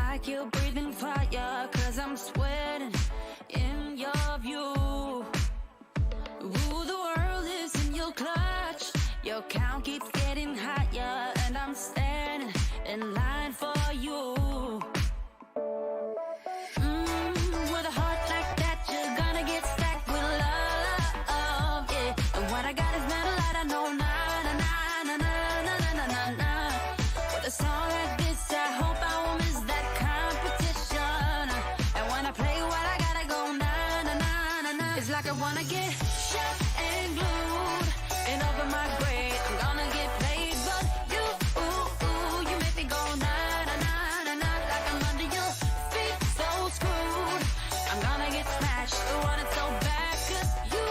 like you're breathing fire, 'cause I'm sweating in your view. Ooh, the world is in your clutch. Your count keeps getting higher, and I'm standing in line for you. With a heart like that, you're gonna get stacked with love, yeah. And what I got is metal light, I know, na na na na na na na na na. With a song like this, I hope I won't miss that competition. And when I play what I gotta go, na na na na na. It's like I wanna get shot and glued and over my grave. I'm gonna get played, but you, you make me go na na na na na. Like I'm under your feet, so screwed. I'm gonna get smashed, I want it so bad, 'cause you,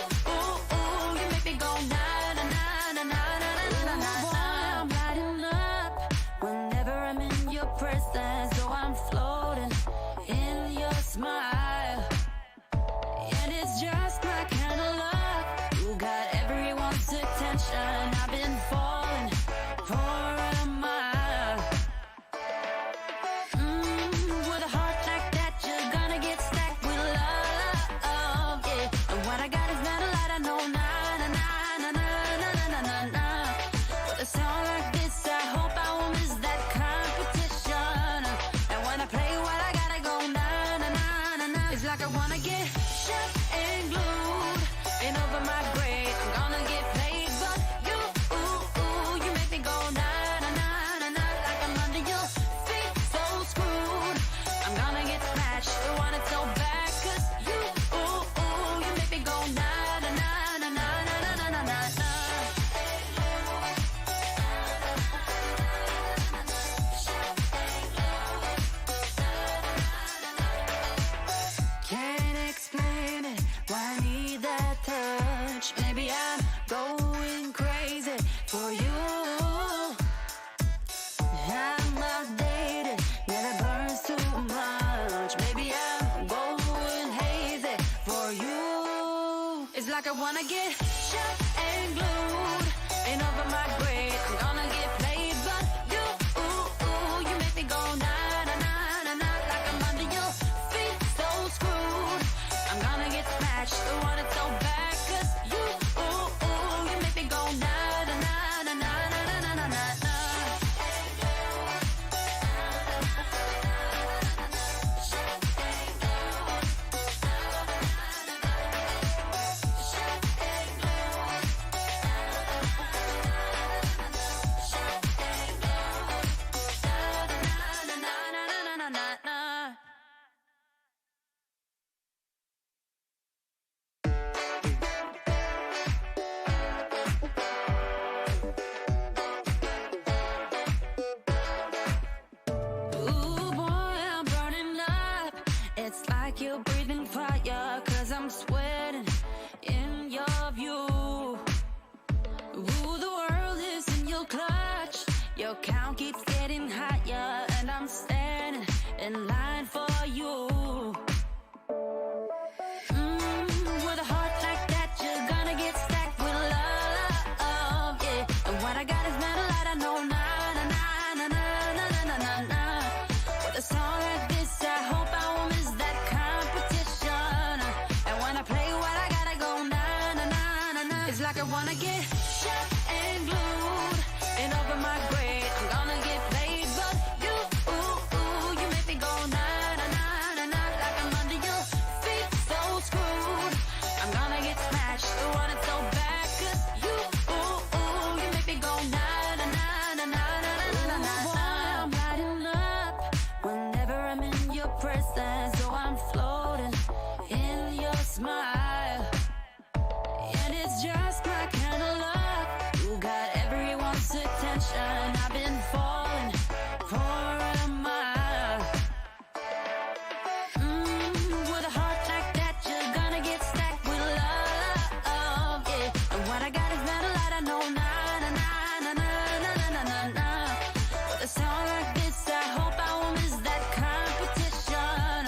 you make me go na na na na na na na na. Boy, I'm lighting up whenever I'm in your presence. So I'm floating in your smile, and it's just my kind of love. You got everyone's attention. I've been falling for a mile. With a heart like that, you're gonna get stacked with love, yeah. And what I got is metal light, I know, na na na na na na na na na. With a sound like this, I hope I won't miss that competition. And when I play what I gotta go, na na na na na. It's like I wanna get shot and glued and over my grave. I'm gonna get played, but you, you make me go na na na na na. Like I'm under your feet, so screwed. I'm gonna get smashed, I want it so bad, 'cause you, you make me go na na na na na na na na na na. Can't explain it, why I need that touch. Maybe I'm going crazy for you. I'm outdated, yeah, that burns too much. Maybe I'm going hazy for you. It's like I wanna get shot and glued and over my grave. I'm gonna get played, but you, you make me go na na na na na. Like I'm under your feet, so screwed. I'm gonna get smashed, I want it so bad, 'cause you, you make me go na na na na na na na na na na. Ooh, boy, I'm burning up. It's like you're breathing fire, 'cause I'm sweating in your view. Ooh, the world is in your clutch. Your count keeps getting higher, and I'm standing in line for you. With a heart like that, you're gonna get stacked with love, yeah. And what I got is metal light, I know, na na na na na na na na na. With a song like this, I hope I won't miss that competition. And when I play what I gotta go, na na na na na. It's like I wanna get shot and glued and over my grave. I'm gonna get played, but you, you make me go na na na na na. Like I'm under your feet, so screwed. I'm gonna get smashed, I want it so bad, 'cause you, you make me go na na na na na na na na na. Boy, I'm lighting up whenever I'm in your presence. So I'm floating in your smile, and it's just my kind of love. You got everyone's attention. I've been falling for a mile. With a heart like that, you're gonna get stacked with love, yeah. And what I got is metal light, I know, na na na na na na na na na. With a sound like this, I hope I won't miss that competition.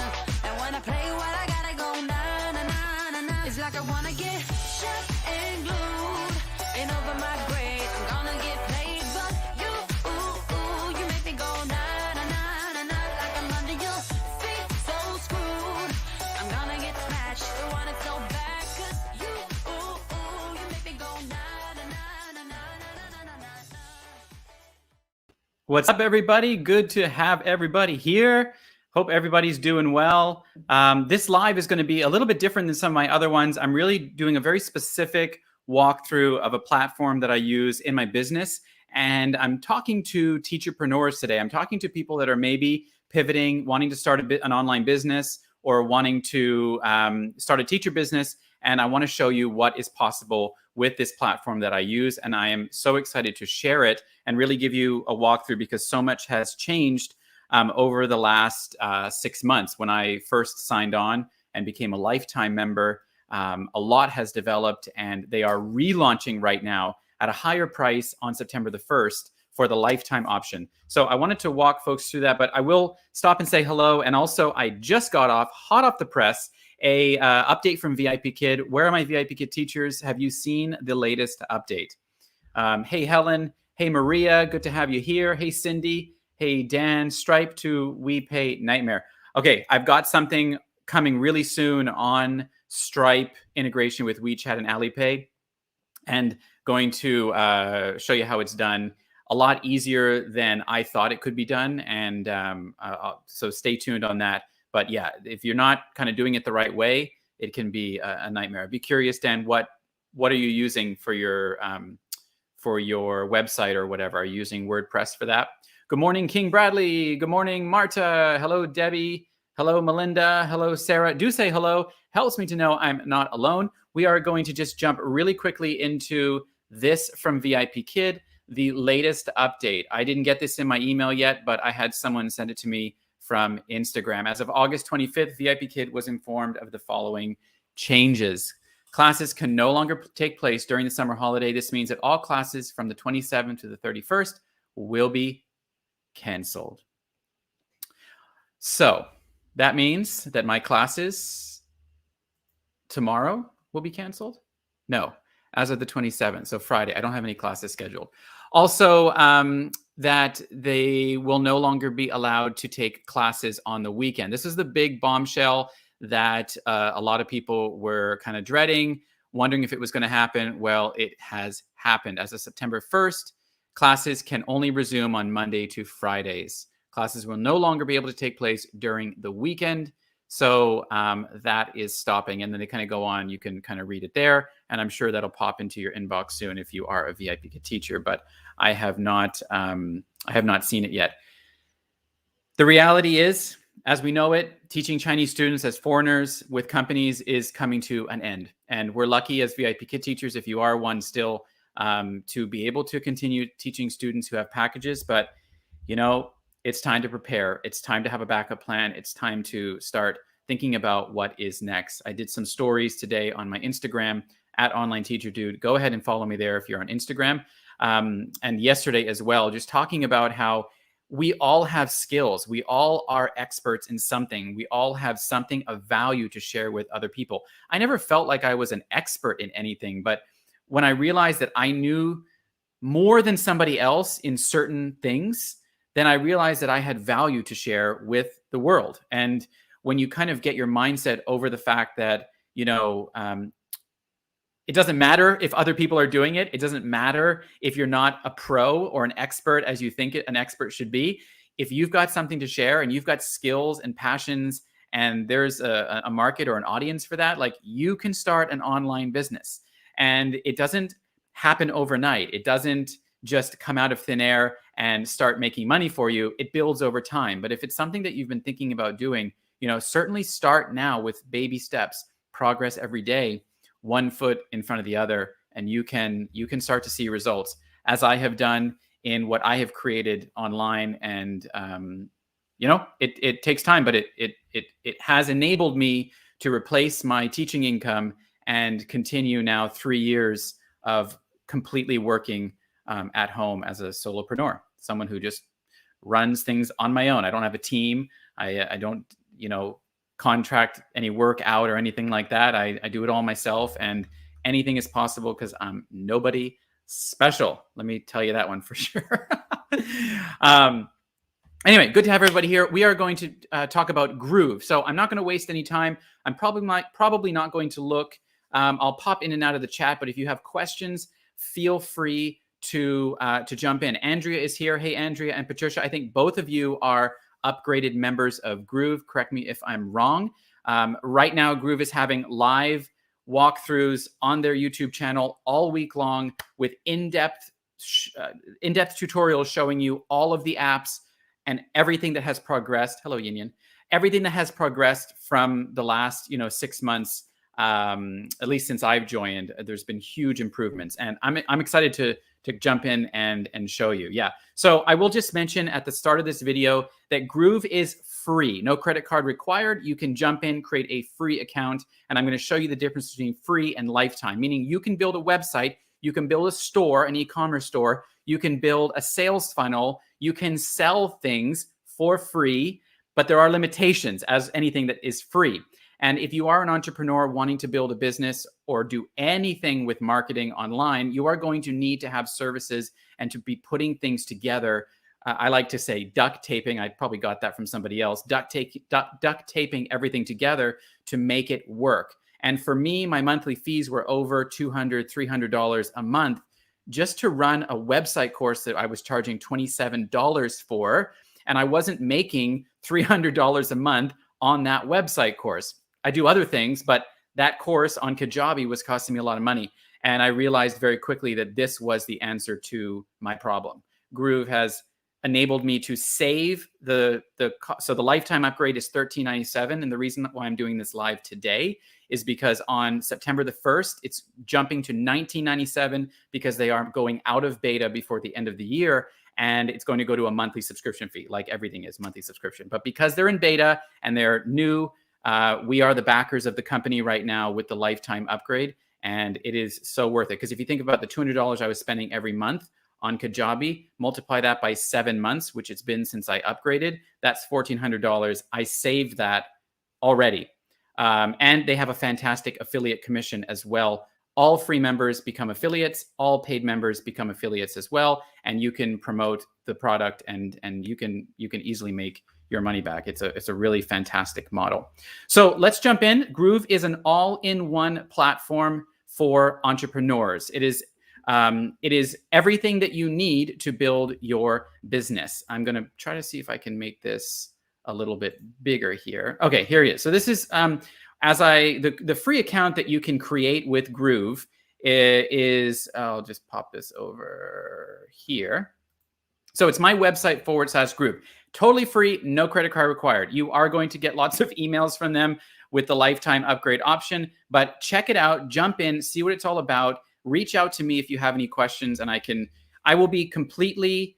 And when I play what I gotta go, na na na na na. It's like I wanna get shot and glued and over my grave. I'm gonna get played, but you, you make me go na na na na na. Like I'm under your What's up, everybody? Good to have everybody here. Hope everybody's doing well. This live is going to be a little bit different than some of my other ones. I'm really doing a very specific walkthrough of a platform that I use in my business. And I'm talking to teacherpreneurs today. I'm talking to people that are maybe pivoting, wanting to start an online business or wanting to start a teacher business. And I want to show you what is possible with this platform that I use. And I am so excited to share it and really give you a walkthrough because so much has changed over the last 6 months. When I first signed on and became a lifetime member, a lot has developed, and they are relaunching right now at a higher price on September the 1st for the lifetime option. So I wanted to walk folks through that, but I will stop and say hello. And also, I just got hot off the press, a update from VIPKid. Where are my VIPKid teachers? Have you seen the latest update? Hey, Helen. Hey, Maria. Good to have you here. Hey, Cindy. Hey, Dan. Stripe to WePay Nightmare. Okay, I've got something coming really soon on Stripe integration with WeChat and Alipay, and going to show you how it's done. A lot easier than I thought it could be done, and so stay tuned on that. But yeah, if you're not kind of doing it the right way, it can be a nightmare. I'd be curious, Dan, what are you using for your website or whatever? Are you using WordPress for that? Good morning, King Bradley. Good morning, Marta. Hello, Debbie. Hello, Melinda. Hello, Sarah. Do say hello. Helps me to know I'm not alone. We are going to just jump really quickly into this from VIPKid, the latest update. I didn't get this in my email yet, but I had someone send it to me from Instagram. As of August 25th, VIPKid was informed of the following changes. Classes can no longer take place during the summer holiday. This means that all classes from the 27th to the 31st will be canceled. So that means that my classes tomorrow will be canceled? No, as of the 27th, so Friday. I don't have any classes scheduled. Also, that they will no longer be allowed to take classes on the weekend. This is the big bombshell that a lot of people were kind of dreading, wondering if it was going to happen. Well, it has happened. As of September 1st, classes can only resume on Monday to Fridays. Classes will no longer be able to take place during the weekend. So that is stopping. And then they kind of go on. You can kind of read it there. And I'm sure that'll pop into your inbox soon if you are a VIPKid teacher. But I have not seen it yet. The reality is, as we know it, teaching Chinese students as foreigners with companies is coming to an end. And we're lucky as VIPKid teachers, if you are one still, to be able to continue teaching students who have packages. But, you know, it's time to prepare. It's time to have a backup plan. It's time to start thinking about what is next. I did some stories today on my Instagram at Online Teacher Dude. Go ahead and follow me there if you're on Instagram. And yesterday as well, just talking about how we all have skills. We all are experts in something. We all have something of value to share with other people. I never felt like I was an expert in anything, but when I realized that I knew more than somebody else in certain things, then I realized that I had value to share with the world. And when you kind of get your mindset over the fact that, you know, it doesn't matter if other people are doing it. It doesn't matter if you're not a pro or an expert as you think an expert should be. If you've got something to share and you've got skills and passions and there's a market or an audience for that, like, you can start an online business. And it doesn't happen overnight. It doesn't just come out of thin air and start making money for you. It builds over time. But if it's something that you've been thinking about doing, you know, certainly start now with baby steps, progress every day, one foot in front of the other, and you can start to see results, as I have done in what I have created online. And you know, it takes time, but it has enabled me to replace my teaching income and continue now 3 years of completely working at home as a solopreneur, someone who just runs things on my own. I don't have a team. I don't, you know, contract any work out or anything like that. I do it all myself, and anything is possible because I'm nobody special. Let me tell you that one for sure. Anyway, good to have everybody here. We are going to talk about Groove. So I'm not going to waste any time. I'm probably not going to look. I'll pop in and out of the chat, but if you have questions, feel free to jump in. Andrea is here. Hey, Andrea and Patricia. I think both of you are upgraded members of Groove. Correct me if I'm wrong. Right now, Groove is having live walkthroughs on their YouTube channel all week long with in-depth tutorials showing you all of the apps and everything that has progressed. Hello, Yin. Everything that has progressed from the last 6 months, at least since I've joined. There's been huge improvements, and I'm excited to jump in and show you. Yeah. So I will just mention at the start of this video that Groove is free, no credit card required. You can jump in, create a free account, and I'm going to show you the difference between free and lifetime, meaning you can build a website, you can build a store, an e-commerce store, you can build a sales funnel, you can sell things for free, but there are limitations as anything that is free. And if you are an entrepreneur wanting to build a business or do anything with marketing online, you are going to need to have services and to be putting things together. I like to say duct taping. I probably got that from somebody else. Duct taping everything together to make it work. And for me, my monthly fees were over $200, $300 a month just to run a website course that I was charging $27 for. And I wasn't making $300 a month on that website course. I do other things, but that course on Kajabi was costing me a lot of money. And I realized very quickly that this was the answer to my problem. Groove has enabled me to save so the lifetime upgrade is $13.97. And the reason why I'm doing this live today is because on September the 1st, it's jumping to $19.97 because they are going out of beta before the end of the year. And it's going to go to a monthly subscription fee, like everything is monthly subscription. But because they're in beta and they're new, we are the backers of the company right now with the lifetime upgrade. And it is so worth it. Because if you think about the $200 I was spending every month on Kajabi, multiply that by 7 months, which it's been since I upgraded, that's $1,400. I saved that already. And they have a fantastic affiliate commission as well. All free members become affiliates. All paid members become affiliates as well. And you can promote the product and you can easily make your money back. It's a really fantastic model. So let's jump in. Groove is an all-in-one platform for entrepreneurs. It is everything that you need to build your business. I'm going to try to see if I can make this a little bit bigger here. Okay, here it is. So this is the free account that you can create with Groove is, I'll just pop this over here. So it's my website /Groove. Totally free, no credit card required. You are going to get lots of emails from them with the lifetime upgrade option, but check it out, jump in, see what it's all about. Reach out to me if you have any questions, and I will be completely,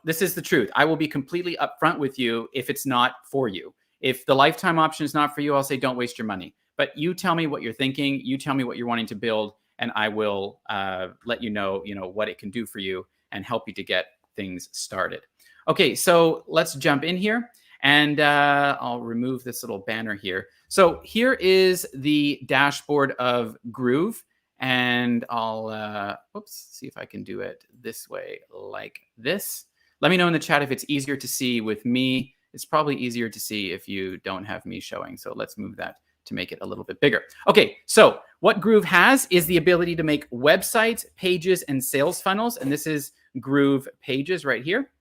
this is the truth. I will be completely upfront with you if it's not for you. If the lifetime option is not for you, I'll say, don't waste your money. But you tell me what you're thinking, you tell me what you're wanting to build, and I will let you know, what it can do for you and help you to get things started. Okay, so let's jump in here, and I'll remove this little banner here. So here is the dashboard of Groove. And I'll, see if I can do it this way, like this. Let me know in the chat if it's easier to see with me. It's probably easier to see if you don't have me showing. So let's move that to make it a little bit bigger. Okay, so what Groove has is the ability to make websites, pages, and sales funnels. And this is Groove Pages right here.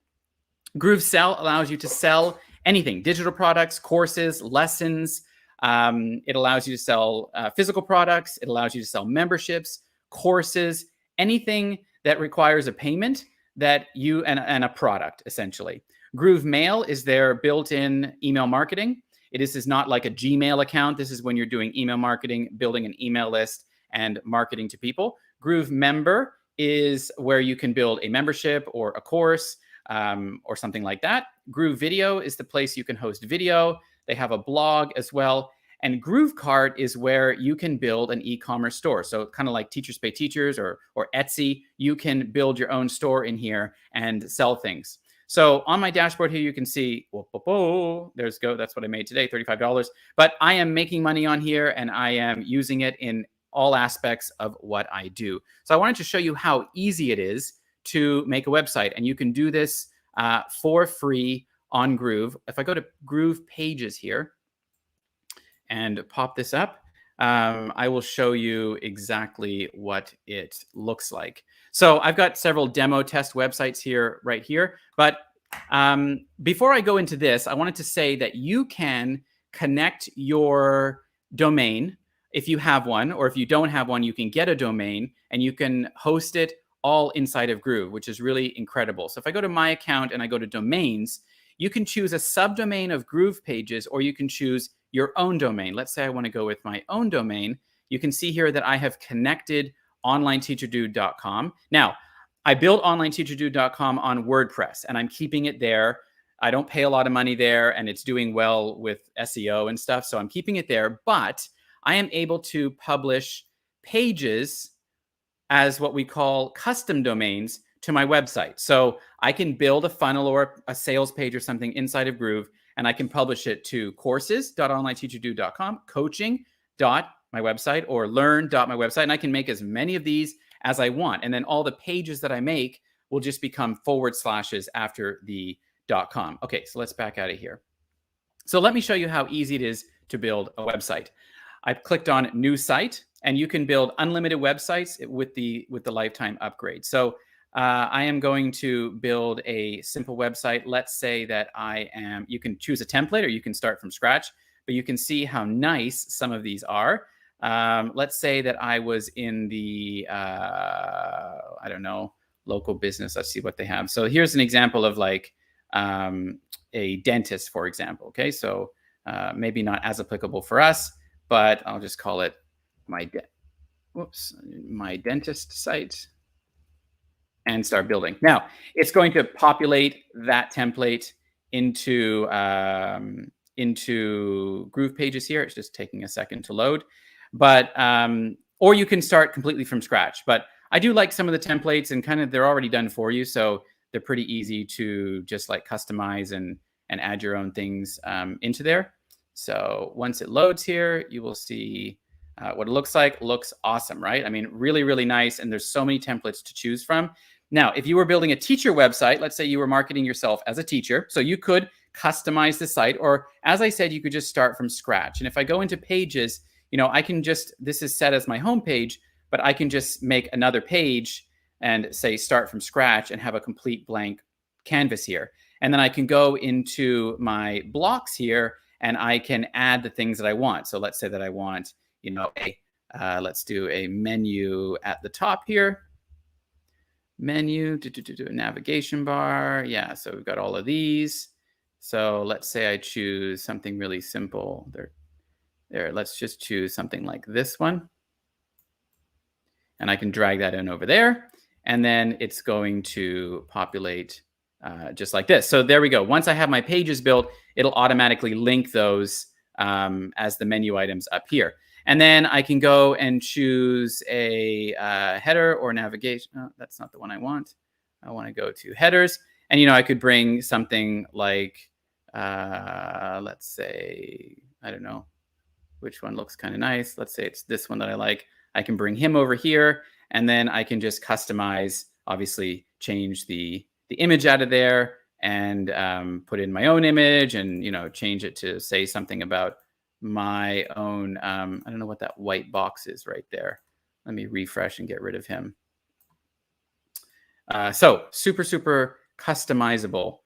Groove Sell allows you to sell anything, digital products, courses, lessons. It allows you to sell physical products. It allows you to sell memberships, courses, anything that requires a payment that you and a product, essentially. Groove Mail is their built-in email marketing. This is not like a Gmail account. This is when you're doing email marketing, building an email list, and marketing to people. Groove Member is where you can build a membership or a course or something like that. Groove Video is the place you can host video. They have a blog as well. And Groove Cart is where you can build an e-commerce store. So kind of like Teachers Pay Teachers or Etsy, you can build your own store in here and sell things. So on my dashboard here, you can see, there's go. That's what I made today, $35. But I am making money on here and I am using it in all aspects of what I do. So I wanted to show you how easy it is to make a website. And you can do this for free on Groove. If I go to Groove Pages here and pop this up, I will show you exactly what it looks like. So I've got several demo test websites here, right here. But before I go into this, I wanted to say that you can connect your domain if you have one, or if you don't have one, you can get a domain and you can host it all inside of Groove, which is really incredible. So if I go to my account and I go to domains, you can choose a subdomain of Groove Pages, or you can choose your own domain. Let's say I want to go with my own domain. You can see here that I have connected onlineteacherdude.com. Now, I built onlineteacherdude.com on WordPress, and I'm keeping it there. I don't pay a lot of money there, and it's doing well with SEO and stuff, so I'm keeping it there. But I am able to publish pages as what we call custom domains to my website. So I can build a funnel or a sales page or something inside of Groove, and I can publish it to courses.onlineteacherdude.com, coaching.my website, or learn.my website. And I can make as many of these as I want. And then all the pages that I make will just become forward slashes after the .com. Okay, so let's back out of here. So let me show you how easy it is to build a website. I've clicked on New Site, and you can build unlimited websites with the lifetime upgrade. So I am going to build a simple website. Let's say that you can choose a template or you can start from scratch, but you can see how nice some of these are. Let's say that I was in the, I don't know, local business. Let's see what they have. So here's an example of like a dentist, for example. Okay, so maybe not as applicable for us, but I'll just call it my dentist site and start building. Now it's going to populate that template into Groove Pages here. It's just taking a second to load, but or you can start completely from scratch. But I do like some of the templates, and kind of they're already done for you, so they're pretty easy to just like customize and add your own things into there. So once it loads here, you will see what it looks like. Looks awesome, right? I mean, really, really nice. And there's so many templates to choose from. Now, if you were building a teacher website, let's say you were marketing yourself as a teacher, so you could customize the site, or as I said, you could just start from scratch. And if I go into pages, you know, I can just, this is set as my home page, but I can just make another page and say start from scratch and have a complete blank canvas here. And then I can go into my blocks here and I can add the things that I want. So let's say that I want, you know, let's do a menu at the top here. Menu, a navigation bar. Yeah, so we've got all of these. So let's say I choose something really simple. There, let's just choose something like this one. And I can drag that in over there. And then it's going to populate just like this. So there we go. Once I have my pages built, it'll automatically link those as the menu items up here. And then I can go and choose a header or navigation. Oh, that's not the one I want. I want to go to headers. And, you know, I could bring something like, let's say, I don't know which one looks kind of nice. Let's say it's this one that I like. I can bring him over here, and then I can just customize, obviously change the image out of there and put in my own image and, you know, change it to say something about my own, I don't know what that white box is right there. Let me refresh and get rid of him. So super, super customizable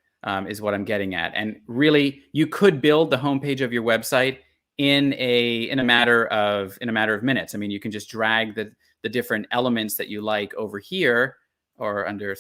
is what I'm getting at. And really, you could build the homepage of your website in a matter of minutes. I mean, you can just drag the different elements that you like over here, or under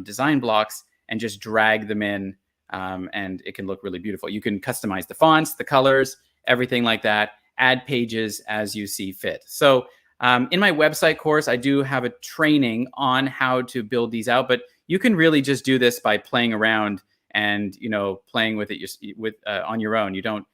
design blocks, and just drag them in, and it can look really beautiful. You can customize the fonts, the colors, everything like that, add pages as you see fit. So in my website course, I do have a training on how to build these out, but you can really just do this by playing around and, you know, playing with it on your own. You don't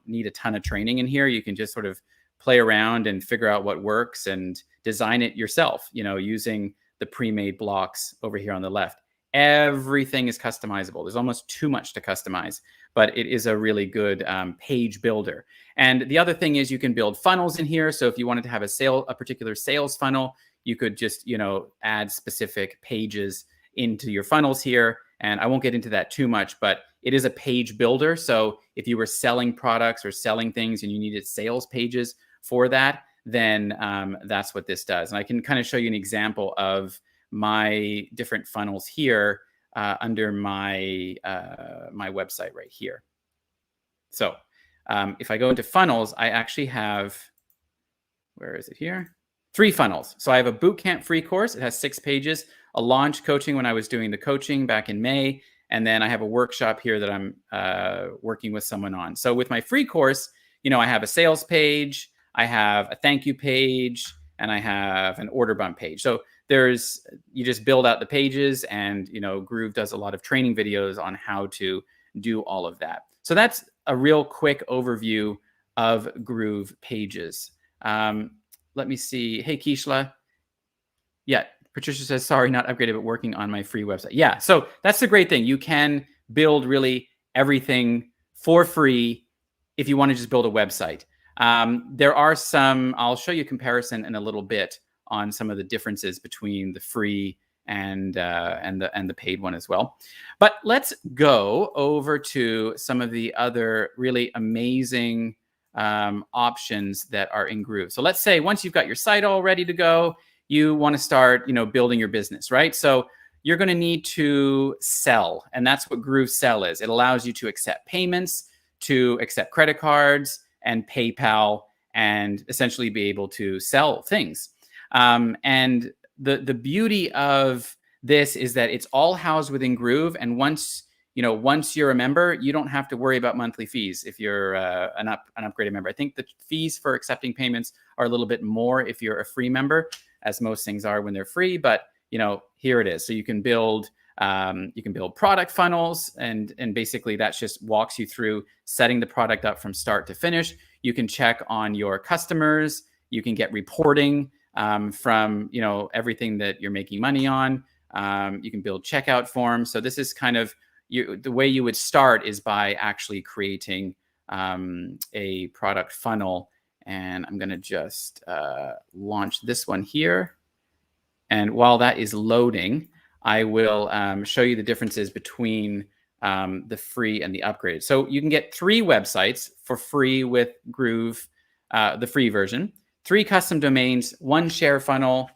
need a ton of training in here. You can just sort of play around and figure out what works and design it yourself, you know, using the pre-made blocks over here on the left. Everything is customizable. There's almost too much to customize, but it is a really good page builder. And the other thing is you can build funnels in here. So if you wanted to have a particular sales funnel, you could just, you know, add specific pages into your funnels here And I won't get into that too much, but it is a page builder. So if you were selling products or selling things and you needed sales pages for that, then that's what this does. And I can kind of show you an example of my different funnels here under my my website right here. So if I go into funnels, I actually have, where is it here? 3 funnels. So I have a bootcamp free course. It has 6 pages, a launch coaching when I was doing the coaching back in May. And then I have a workshop here that I'm working with someone on. So with my free course, I have a sales page, I have a thank you page, and I have an order bump page. So you just build out the pages, and Groove does a lot of training videos on how to do all of that. So that's a real quick overview of Groove pages. Let me see. Hey, Kishla. Yeah, Patricia says, sorry, not upgraded, but working on my free website. Yeah, so that's the great thing. You can build really everything for free if you want to just build a website. There are some, I'll show you a comparison in a little bit on some of the differences between the free and the paid one as well. But let's go over to some of the other really amazing options that are in Groove. So let's say once you've got your site all ready to go, you want to start, building your business, right? So you're going to need to sell, and that's what Groove Sell is. It allows you to accept payments, to accept credit cards and PayPal, and essentially be able to sell things. And the beauty of this is that it's all housed within Groove, and once you're a member, you don't have to worry about monthly fees if you're an upgraded member. I think the fees for accepting payments are a little bit more if you're a free member, as most things are when they're free. But here it is. So you can build product funnels, and basically that just walks you through setting the product up from start to finish. You can check on your customers. You can get reporting from everything that you're making money on. You can build checkout forms. So this is kind of the way you would start is by actually creating a product funnel. And I'm going to just launch this one here. And while that is loading, I will show you the differences between the free and the upgraded. So you can get 3 websites for free with Groove, the free version, 3 custom domains, 1 share funnel.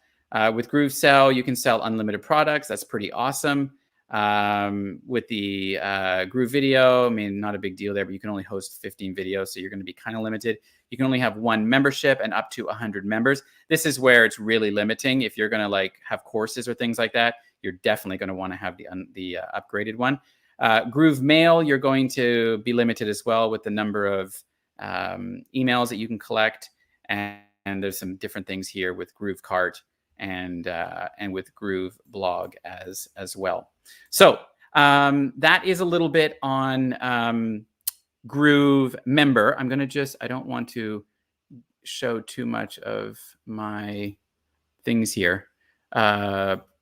With Groove Sell, you can sell unlimited products. That's pretty awesome. With the Groove Video, not a big deal there, but you can only host 15 videos, so you're going to be kind of limited. You can only have 1 membership and up to 100 members. This is where it's really limiting. If you're going to have courses or things like that, you're definitely going to want to have the upgraded one. Groove Mail, you're going to be limited as well with the number of emails that you can collect, and there's some different things here with Groove Cart and with Groove Blog as well. So that is a little bit on Groove Member. I'm going to I don't want to show too much of my things here,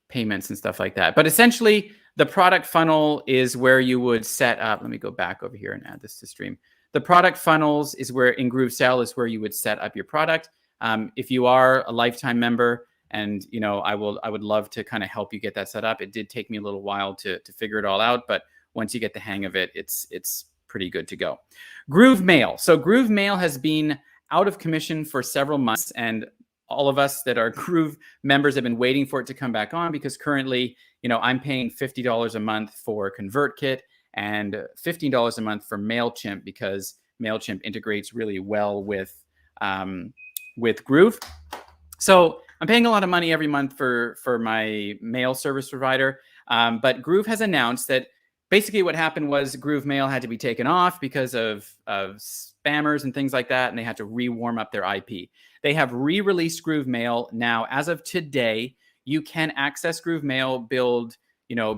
payments and stuff like that. But essentially, the product funnel is where you would set up. Let me go back over here and add this to stream. The product funnels is where in Groove Sell is where you would set up your product. If you are a lifetime member, and I would love to kind of help you get that set up. It did take me a little while to figure it all out, but once you get the hang of it, it's pretty good to go. Groove Mail. So Groove Mail has been out of commission for several months, and all of us that are Groove members have been waiting for it to come back on, because currently, I'm paying $50 a month for ConvertKit and $15 a month for MailChimp, because MailChimp integrates really well with Groove. So I'm paying a lot of money every month for my mail service provider. But Groove has announced that basically what happened was Groove Mail had to be taken off because of spammers and things like that, and they had to re-warm up their IP. They have re-released Groove Mail now. As of today, you can access Groove Mail, build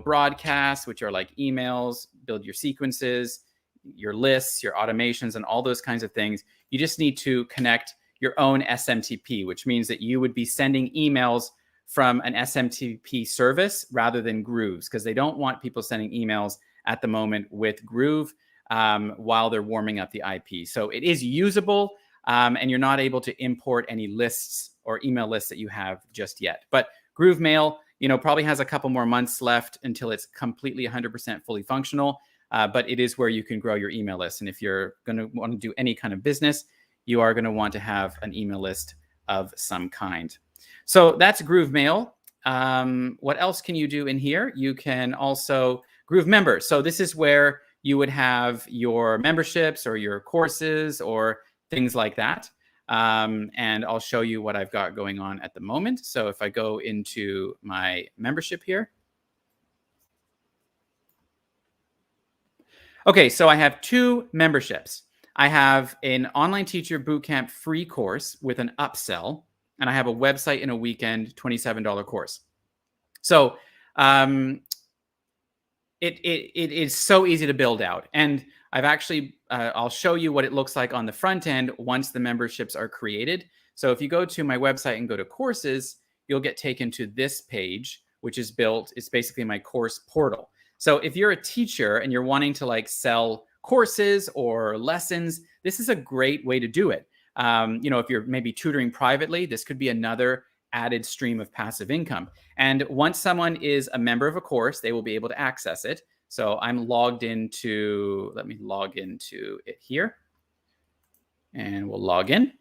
broadcasts, which are like emails, build your sequences, your lists, your automations, and all those kinds of things. You just need to connect your own SMTP, which means that you would be sending emails from an SMTP service rather than Groove's, because they don't want people sending emails at the moment with Groove while they're warming up the IP. So it is usable, and you're not able to import any lists or email lists that you have just yet. But Groove Mail, probably has a couple more months left until it's completely 100% fully functional. But it is where you can grow your email list. And if you're going to want to do any kind of business, you are going to want to have an email list of some kind. So that's Groove Mail. What else can you do in here? You can also Groove Member. So this is where you would have your memberships or your courses or things like that. And I'll show you what I've got going on at the moment. So if I go into my membership here. Okay, so I have 2 memberships. I have an online teacher bootcamp free course with an upsell, and I have a website in a weekend $27 course. So it is so easy to build out. And I've actually, I'll show you what it looks like on the front end once the memberships are created. So if you go to my website and go to courses, you'll get taken to this page, which is built, it's basically my course portal. So if you're a teacher and you're wanting to like sell courses or lessons, this is a great way to do it. If you're maybe tutoring privately, this could be another added stream of passive income. And once someone is a member of a course, they will be able to access it. So I'm logged into, let me log into it here. And we'll log in.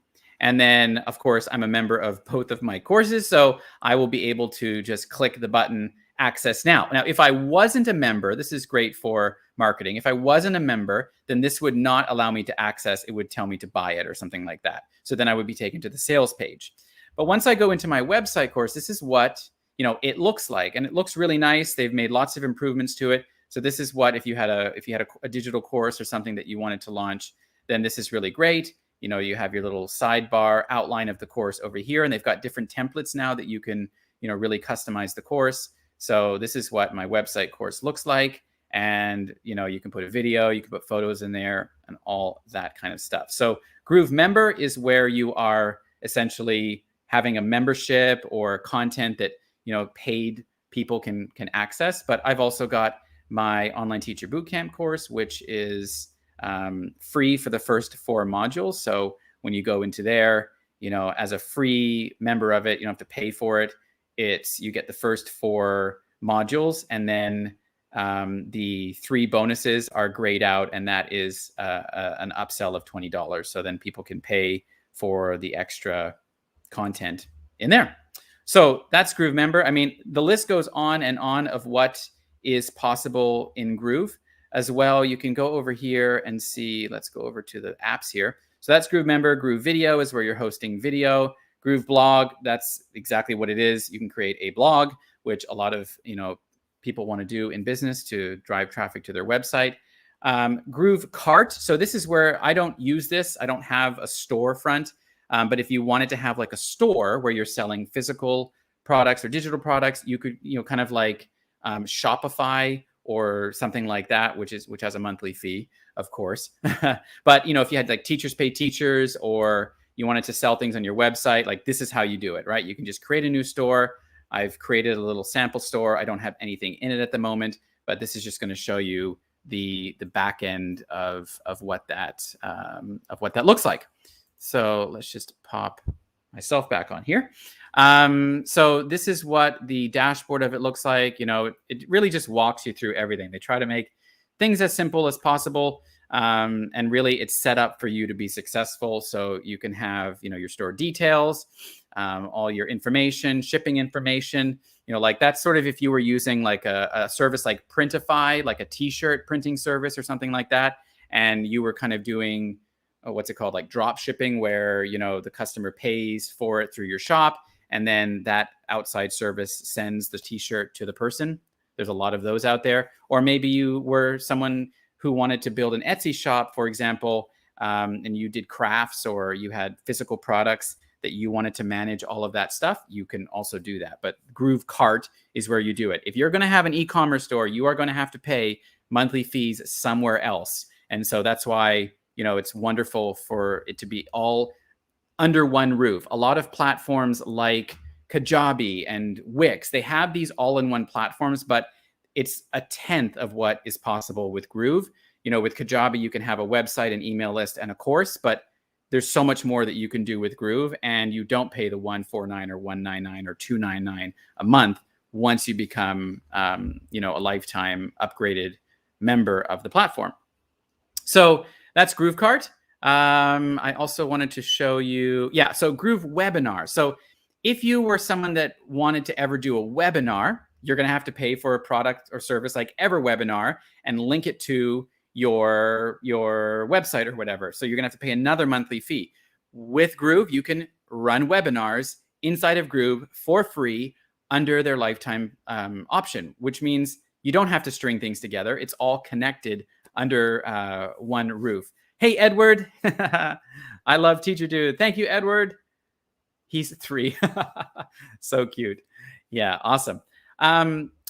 And then, of course, I'm a member of both of my courses. So I will be able to just click the button, access now. Now, if I wasn't a member, this is great for marketing. If I wasn't a member, then this would not allow me to access. It would tell me to buy it or something like that. So then I would be taken to the sales page. But once I go into my website course, this is what it looks like, and it looks really nice. They've made lots of improvements to it. So this is what if you had a digital course or something that you wanted to launch, then this is really great. You have your little sidebar outline of the course over here, and they've got different templates now that you can really customize the course. So this is what my website course looks like, and you can put a video, you can put photos in there, and all that kind of stuff. So Groove Member is where you are essentially having a membership or content that paid people can access. But I've also got my online teacher bootcamp course, which is free for the first 4 modules. So when you go into there, as a free member of it, you don't have to pay for it. You get the first 4 modules, and then the 3 bonuses are grayed out, and that is an upsell of $20. So then people can pay for the extra content in there. So that's Groove Member. I mean, the list goes on and on of what is possible in Groove as well. You can go over here and see, let's go over to the apps here. So that's Groove Member. Groove Video is where you're hosting video. Groove Blog, that's exactly what it is. You can create a blog, which a lot of people want to do in business to drive traffic to their website. Groove Cart. So this is where I don't use this. I don't have a storefront. But if you wanted to have like a store where you're selling physical products or digital products, you could, kind of like Shopify or something like that, which has a monthly fee, of course. But, if you had like Teachers Pay Teachers, or you wanted to sell things on your website, like this is how you do it, right? You can just create a new store. I've created a little sample store. I don't have anything in it at the moment, but this is just going to show you the back end of what that looks like. So let's just pop myself back on here. So this is what the dashboard of it looks like. It really just walks you through everything. They try to make things as simple as possible. And really it's set up for you to be successful. So you can have, your store details, all your information, shipping information, like that's sort of if you were using like a service like Printify, like a t-shirt printing service or something like that. And you were kind of doing, what's it called? Like drop shipping, where, the customer pays for it through your shop, and then that outside service sends the t-shirt to the person. There's a lot of those out there. Or maybe you were someone who wanted to build an Etsy shop, for example, and you did crafts, or you had physical products that you wanted to manage all of that stuff. You can also do that. But Groove Cart is where you do it. If you're going to have an e-commerce store, you are going to have to pay monthly fees somewhere else. And so that's why it's wonderful for it to be all under one roof. A lot of platforms like Kajabi and Wix, they have these all-in-one platforms, but it's a tenth of what is possible with Groove. With Kajabi, you can have a website, an email list, and a course, but there's so much more that you can do with Groove, and you don't pay the $149 or $199 or $299 a month once you become, you know, a lifetime upgraded member of the platform. So that's GrooveCart. I also wanted to show you, yeah, so Groove Webinar. So if you were someone that wanted to ever do a webinar, you're going to have to pay for a product or service like EverWebinar and link it to your website or whatever. So you're going to have to pay another monthly fee. With Groove, you can run webinars inside of Groove for free under their lifetime option, which means you don't have to string things together. It's all connected under one roof. Hey, Edward. I love Teacher Dude. Thank you, Edward. He's 3. So cute. Yeah, awesome.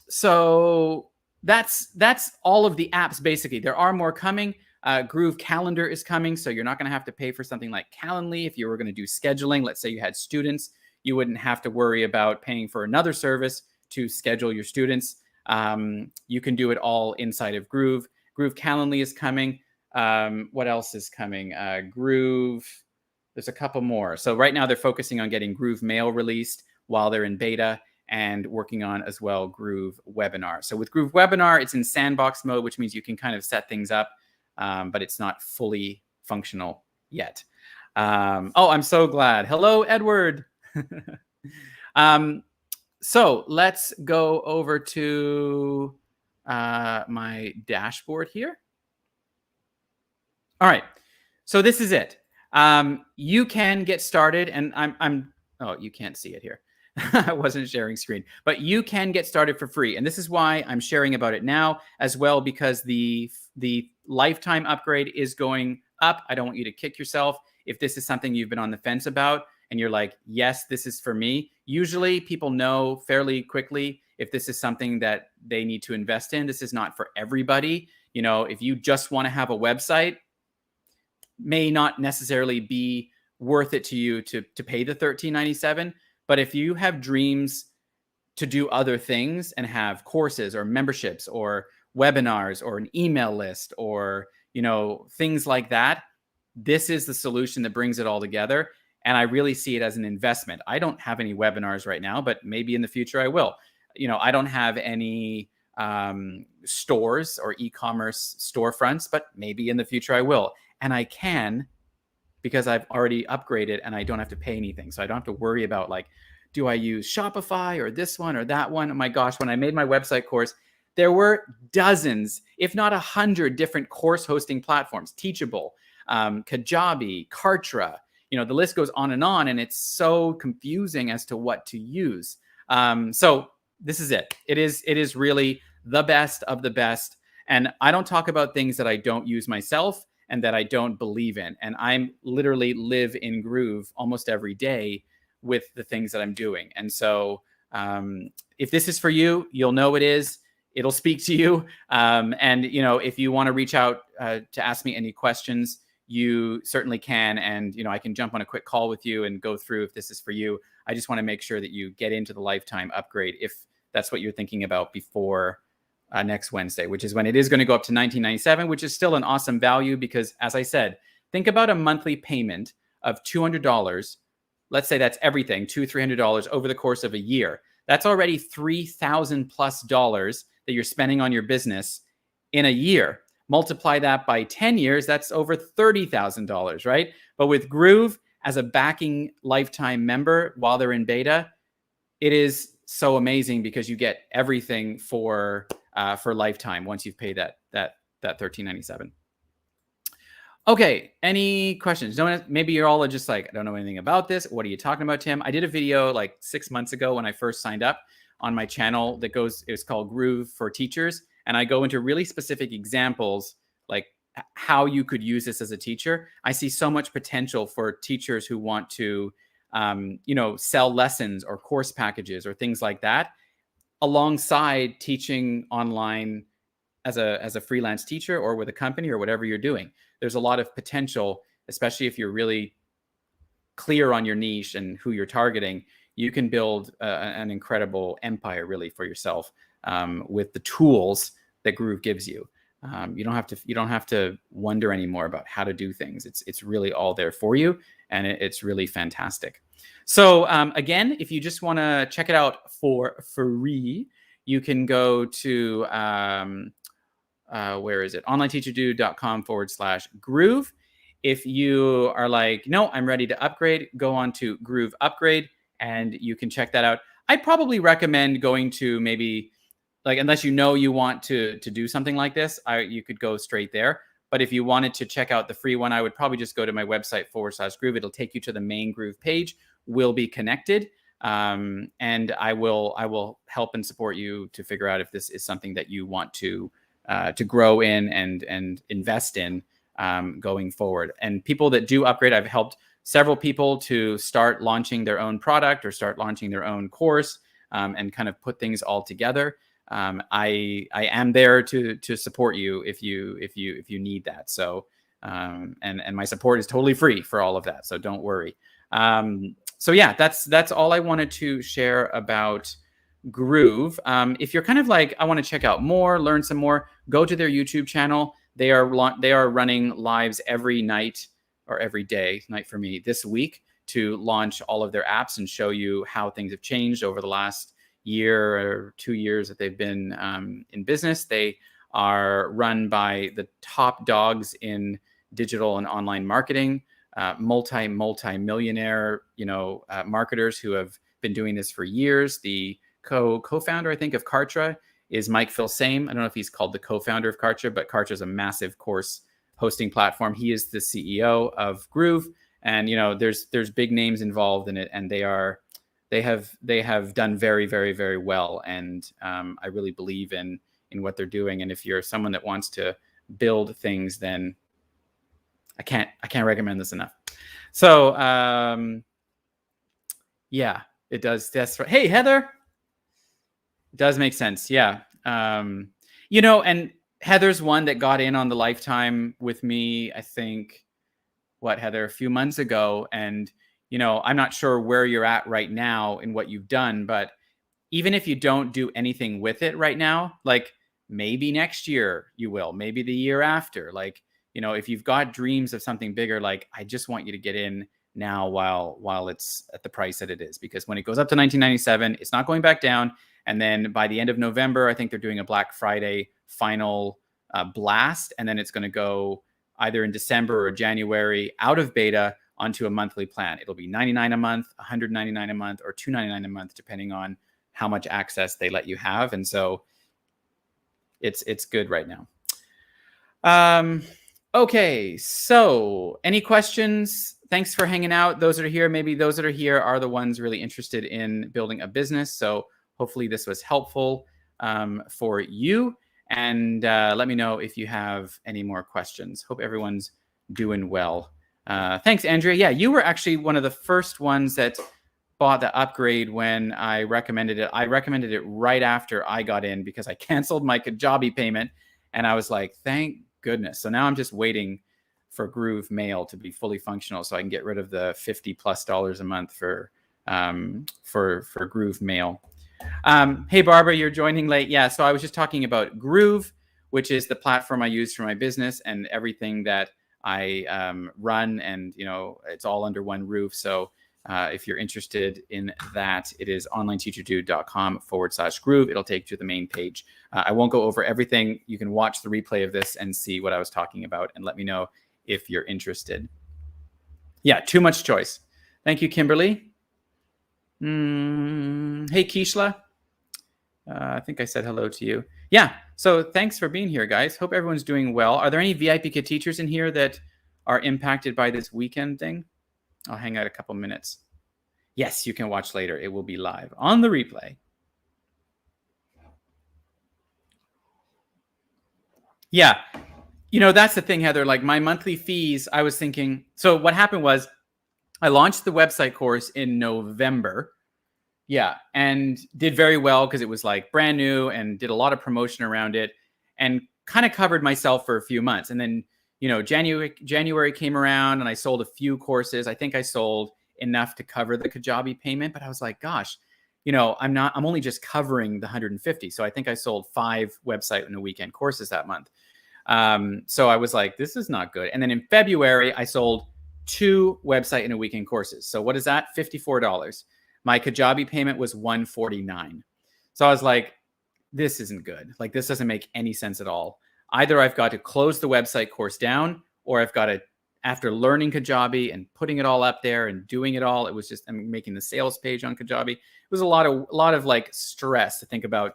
So that's all of the apps, basically. There are more coming. Groove Calendar is coming, so you're not going to have to pay for something like Calendly. If you were going to do scheduling, let's say you had students, you wouldn't have to worry about paying for another service to schedule your students. You can do it all inside of Groove. Groove Calendly is coming. What else is coming? Groove, there's a couple more. So right now they're focusing on getting Groove Mail released while they're in beta, and working on as well Groove Webinar. So with Groove Webinar, it's in sandbox mode, which means you can kind of set things up, but it's not fully functional yet. Oh, I'm so glad. Hello, Edward. So let's go over to my dashboard here. All right, so this is it. You can get started, and oh, you can't see it here. I wasn't sharing screen, but you can get started for free. And this is why I'm sharing about it now as well, because the lifetime upgrade is going up. I don't want you to kick yourself if this is something you've been on the fence about and you're like, yes, this is for me. Usually people know fairly quickly if this is something that they need to invest in. This is not for everybody. You know, if you just want to have a website, may not necessarily be worth it to you to pay the $13.97. But if you have dreams to do other things and have courses or memberships or webinars or an email list or, you know, things like that, this is the solution that brings it all together. And I really see it as an investment. I don't have any webinars right now, but maybe in the future I will. You know, I don't have any stores or e-commerce storefronts, but maybe in the future I will. And I can, because I've already upgraded and I don't have to pay anything. So I don't have to worry about like, do I use Shopify or this one or that one? Oh my gosh, when I made my website course, there were dozens, if not 100 different course hosting platforms. Teachable, Kajabi, Kartra, you know, the list goes on, and it's so confusing as to what to use. So this is it. It is really the best of the best. And I don't talk about things that I don't use myself and that I don't believe in. And I literally live in Groove almost every day with the things that I'm doing. And so if this is for you, you'll know it is. It'll speak to you. And, you know, if you want to reach out to ask me any questions, you certainly can. And, you know, I can jump on a quick call with you and go through if this is for you. I just want to make sure that you get into the lifetime upgrade if that's what you're thinking about before next Wednesday, which is when it is going to go up to $19.97, which is still an awesome value because, as I said, think about a monthly payment of $200. Let's say that's everything, $200-$300 over the course of a year. That's already $3,000+ that you're spending on your business in a year. Multiply that by 10 years, that's over $30,000, right? But with Groove, as a backing lifetime member while they're in beta, it is so amazing because you get everything for lifetime once you've paid that $13.97. Okay, any questions? Maybe you're all just like, I don't know anything about this. What are you talking about, Tim? I did a video like 6 months ago when I first signed up on my channel it's called Groove for Teachers. And I go into really specific examples, like how you could use this as a teacher. I see so much potential for teachers who want to, you know, sell lessons or course packages or things like that, alongside teaching online as a freelance teacher or with a company or whatever you're doing. There's a lot of potential, especially if you're really clear on your niche and who you're targeting. You can build an incredible empire really for yourself with the tools that Groove gives you. You don't have to wonder anymore about how to do things. It's really all there for you, and it's really fantastic. So again, if you just want to check it out for free, you can go to, where is it? onlineteacherdude.com/groove. If you are like, no, I'm ready to upgrade, go on to Groove Upgrade and you can check that out. I'd probably recommend going to maybe, like, unless you know you want to do something like this, you could go straight there. But if you wanted to check out the free one, I would probably just go to my website /Groove. It'll take you to the main Groove page. We'll be connected. And I will help and support you to figure out if this is something that you want to grow in and invest in going forward. And people that do upgrade, I've helped several people to start launching their own product or start launching their own course and kind of put things all together. I am there to support you if you need that. So and my support is totally free for all of that. So don't worry. So yeah, that's all I wanted to share about Groove. If you're kind of like, I want to check out more, learn some more, go to their YouTube channel. They are running lives every night or every day, night for me, this week to launch all of their apps and show you how things have changed over the last year or 2 years that they've been in business. They are run by the top dogs in digital and online marketing, multi-millionaire, marketers who have been doing this for years. The co-founder, I think, of Kartra is Mike Filsame. I don't know if he's called the co-founder of Kartra, but Kartra is a massive course hosting platform. He is the CEO of Groove, and there's big names involved in it, and they have done very, very, very well. And I really believe in what they're doing. And if you're someone that wants to build things, then I can't recommend this enough. So yeah, it does. That's right. Hey, Heather. It does make sense. Yeah. And Heather's one that got in on the Lifetime with me, I think, Heather, a few months ago. And, I'm not sure where you're at right now in what you've done, but even if you don't do anything with it right now, like maybe next year you will, maybe the year after, like, if you've got dreams of something bigger, like, I just want you to get in now while it's at the price that it is, because when it goes up to $19.97, it's not going back down. And then by the end of November, I think they're doing a Black Friday final blast. And then it's going to go either in December or January out of beta onto a monthly plan. It'll be $99 a month, $199 a month, or $299 a month, depending on how much access they let you have. And so it's good right now. Okay, so any questions? Thanks for hanging out. Those that are here, maybe those that are here are the ones really interested in building a business. So hopefully this was helpful for you. And let me know if you have any more questions. Hope everyone's doing well. Thanks, Andrea. Yeah, you were actually one of the first ones that bought the upgrade when I recommended it. I recommended it right after I got in because I canceled my Kajabi payment. And I was like, thank goodness. So now I'm just waiting for Groove Mail to be fully functional so I can get rid of the $50+ a month for Groove Mail. Hey, Barbara, you're joining late. Yeah, so I was just talking about Groove, which is the platform I use for my business and everything that I run, and it's all under one roof. So if you're interested in that, it is onlineteacherdude.com/groove. It'll take you to the main page. I won't go over everything. You can watch the replay of this and see what I was talking about and let me know if you're interested. Yeah, too much choice. Thank you, Kimberly. Hey, Kishla. I think I said hello to you. Yeah, so thanks for being here, guys. Hope everyone's doing well. Are there any VIPKid teachers in here that are impacted by this weekend thing? I'll hang out a couple minutes. Yes, you can watch later. It will be live on the replay. Yeah, that's the thing, Heather. Like my monthly fees, I was thinking, so what happened was I launched the website course in November. Yeah, and did very well because it was like brand new and did a lot of promotion around it and kind of covered myself for a few months. And then, January came around and I sold a few courses. I think I sold enough to cover the Kajabi payment, but I was like, gosh, I'm only just covering the 150. So I think I sold 5 website in a weekend courses that month. So I was like, this is not good. And then in February, I sold 2 website and a weekend courses. So what is that? $54. My Kajabi payment was $149. So I was like, this isn't good. Like, this doesn't make any sense at all. Either I've got to close the website course down, or I've got to, after learning Kajabi and putting it all up there and doing it all, it was just, I'm making the sales page on Kajabi. It was a lot of like stress to think about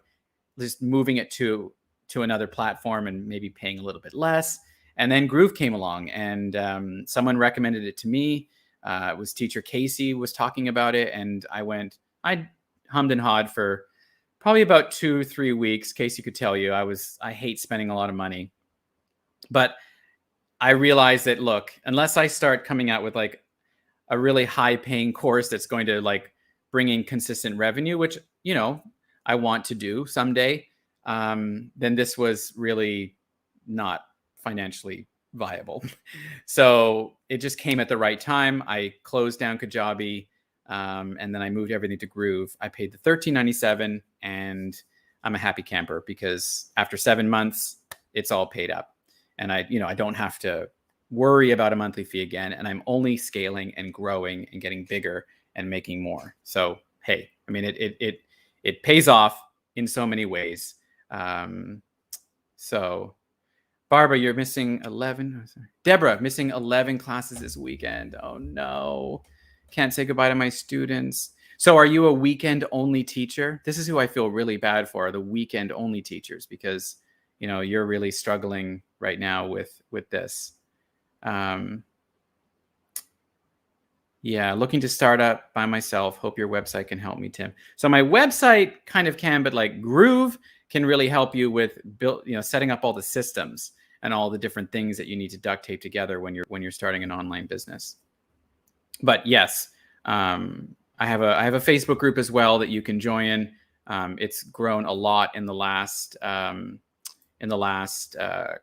just moving it to another platform and maybe paying a little bit less. And then Groove came along, and someone recommended it to me. It was teacher Casey was talking about it, and I hummed and hawed for probably about 2-3 weeks. Casey could tell you I hate spending a lot of money, but I realized that, look, unless I start coming out with like a really high paying course that's going to like bring in consistent revenue, which, you know, I want to do someday, then this was really not financially viable. So it just came at the right time. I closed down Kajabi, and then I moved everything to Groove. I paid the $13.97, and I'm a happy camper because after 7 months, it's all paid up, and I don't have to worry about a monthly fee again. And I'm only scaling and growing and getting bigger and making more. So hey, I mean, it pays off in so many ways. So Barbara, you're missing 11. Deborah, missing 11 classes this weekend. Oh no, can't say goodbye to my students. So are you a weekend only teacher? This is who I feel really bad for, the weekend only teachers, because you're really struggling right now with this. Yeah, looking to start up by myself. Hope your website can help me, Tim. So my website kind of can, but like Groove can really help you with setting up all the systems and all the different things that you need to duct tape together when you're starting an online business. But yes, I have a Facebook group as well that you can join. It's grown a lot in the last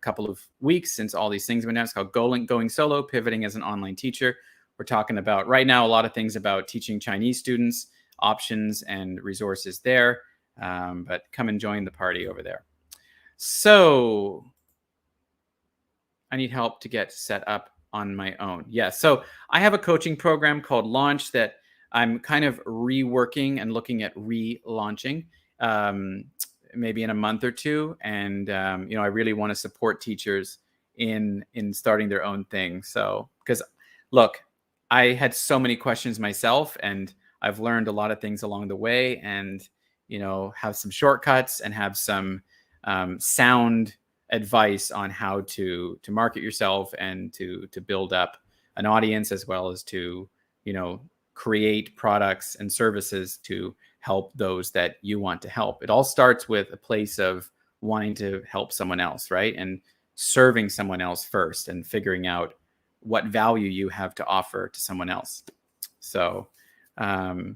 couple of weeks since all these things went out. It's called Going Solo, Pivoting as an Online Teacher. We're talking about right now a lot of things about teaching Chinese students, options and resources there. But come and join the party over there. So I need help to get set up on my own. Yeah, so I have a coaching program called Launch that I'm kind of reworking and looking at relaunching maybe in a month or two. And I really want to support teachers in starting their own thing. So because look, I had so many questions myself, and I've learned a lot of things along the way, and have some shortcuts and have some sound advice on how to market yourself and to build up an audience, as well as to create products and services to help those that you want to help. It all starts with a place of wanting to help someone else, right? And serving someone else first and figuring out what value you have to offer to someone else. So are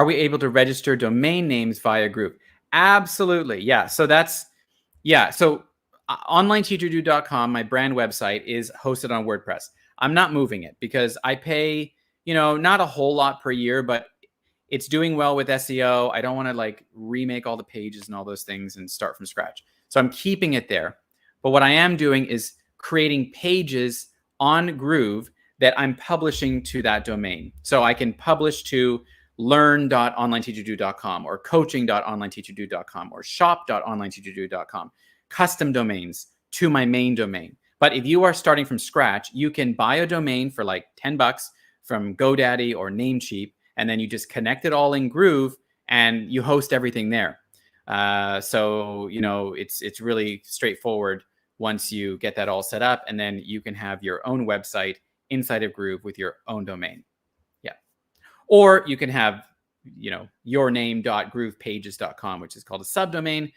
we able to register domain names via Groove? Absolutely. Yeah. So So onlineteacherdude.com, my brand website, is hosted on WordPress. I'm not moving it because I pay, not a whole lot per year, but it's doing well with SEO. I don't want to like remake all the pages and all those things and start from scratch. So I'm keeping it there. But what I am doing is creating pages on Groove that I'm publishing to that domain. So I can publish to learn.onlineteacherdude.com or coaching.onlineteacherdude.com or shop.onlineteacherdude.com, custom domains to my main domain. But if you are starting from scratch, you can buy a domain for like $10 from GoDaddy or Namecheap, and then you just connect it all in Groove and you host everything there. So it's really straightforward once you get that all set up, and then you can have your own website inside of Groove with your own domain. Yeah. Or you can have, yourname.groovepages.com, which is called a subdomain.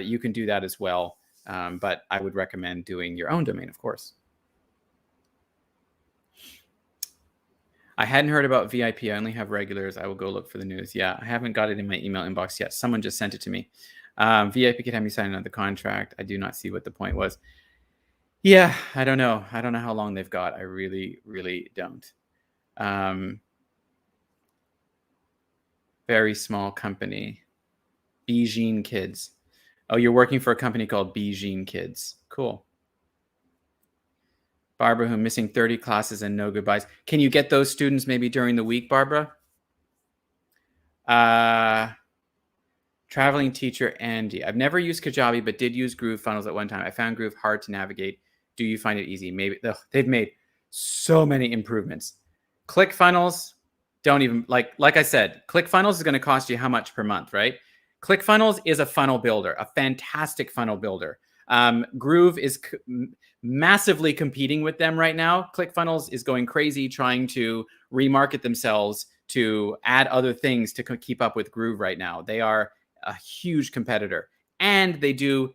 You can do that as well. But I would recommend doing your own domain, of course. I hadn't heard about VIP. I only have regulars. I will go look for the news. Yeah, I haven't got it in my email inbox yet. Someone just sent it to me. VIPKid had me sign another contract. I do not see what the point was. Yeah, I don't know. I don't know how long they've got. I really, really don't. Very small company. VIPKid. Oh, you're working for a company called VIPKid. Cool. Barbara, who missing 30 classes and no goodbyes. Can you get those students maybe during the week, Barbara? Traveling teacher Andy. I've never used Kajabi, but did use Groove Funnels at one time. I found Groove hard to navigate. Do you find it easy? Maybe. Ugh, they've made so many improvements. ClickFunnels, don't even, like I said, ClickFunnels is going to cost you how much per month, right? ClickFunnels is a funnel builder, a fantastic funnel builder. Groove is massively competing with them right now. ClickFunnels is going crazy trying to remarket themselves to add other things to keep up with Groove right now. They are a huge competitor, and they do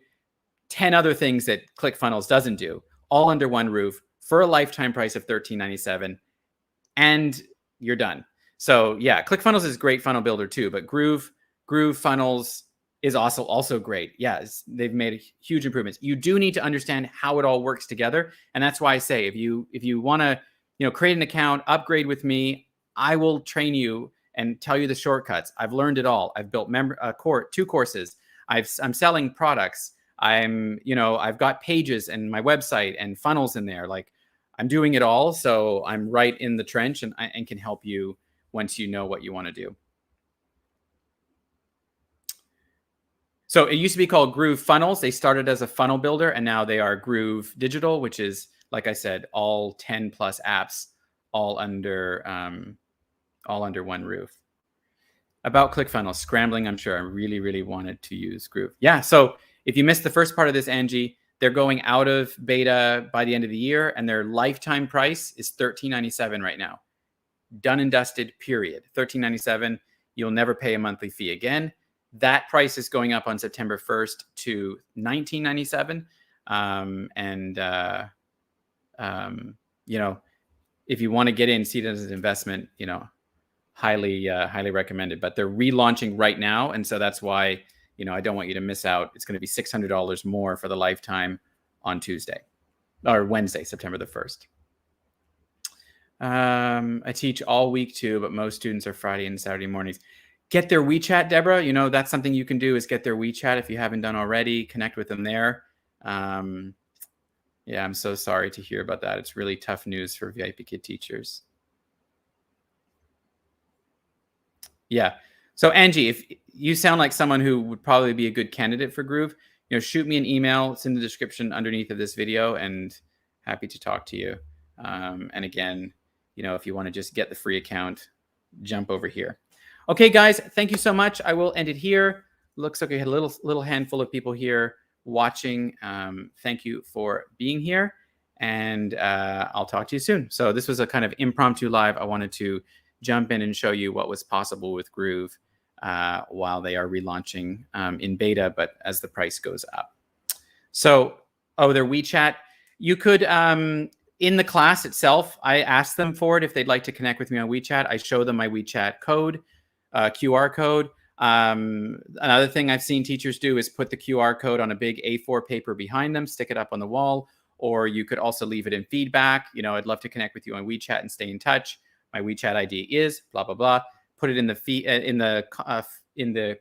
10 other things that ClickFunnels doesn't do, all under one roof for a lifetime price of $13.97, and you're done. So yeah, ClickFunnels is a great funnel builder too, but Groove Funnels is also great. Yeah, they've made huge improvements. You do need to understand how it all works together, and that's why I say if you want to create an account, upgrade with me, I will train you and tell you the shortcuts. I've learned it all. I've built 2 courses. I'm selling products. I've got pages and my website and funnels in there. Like, I'm doing it all. So I'm right in the trench and can help you once you know what you want to do. So it used to be called Groove Funnels. They started as a funnel builder, and now they are Groove Digital, which is, like I said, all 10 plus apps, all under one roof. About ClickFunnels, scrambling, I'm sure. I really, really wanted to use Groove. Yeah, so if you missed the first part of this, Angie, they're going out of beta by the end of the year, and their lifetime price is $13.97 right now. Done and dusted, period. $13.97. You'll never pay a monthly fee again. That price is going up on September 1st to $19.97. If you want to get in, see it as an investment, highly recommended. But they're relaunching right now, and so that's why I don't want you to miss out. It's going to be $600 more for the lifetime on Wednesday, September the 1st. I teach all week too, but most students are Friday and Saturday mornings. Get their WeChat, Deborah. That's something you can do, is get their WeChat if you haven't done already. Connect with them there. Yeah, I'm so sorry to hear about that. It's really tough news for VIPKid teachers. Yeah. So Angie, if you sound like someone who would probably be a good candidate for Groove, shoot me an email. It's in the description underneath of this video, and happy to talk to you. And again, if you want to just get the free account, jump over here. Okay, guys, thank you so much. I will end it here. Looks like we had a little handful of people here watching. Thank you for being here, and I'll talk to you soon. So this was a kind of impromptu live. I wanted to jump in and show you what was possible with Groove while they are relaunching in beta, but as the price goes up. So, their WeChat. You could, in the class itself, I asked them for it if they'd like to connect with me on WeChat. I show them my WeChat code, QR code. Another thing I've seen teachers do is put the QR code on a big A4 paper behind them, stick it up on the wall, or you could also leave it in feedback. I'd love to connect with you on WeChat and stay in touch. My WeChat ID is blah blah blah. Put it in the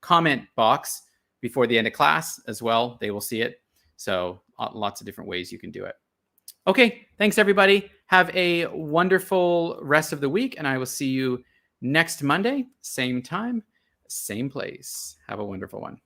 comment box before the end of class as well. They will see it. So lots of different ways you can do it. Okay, thanks everybody. Have a wonderful rest of the week, and I will see you next Monday, same time, same place. Have a wonderful one.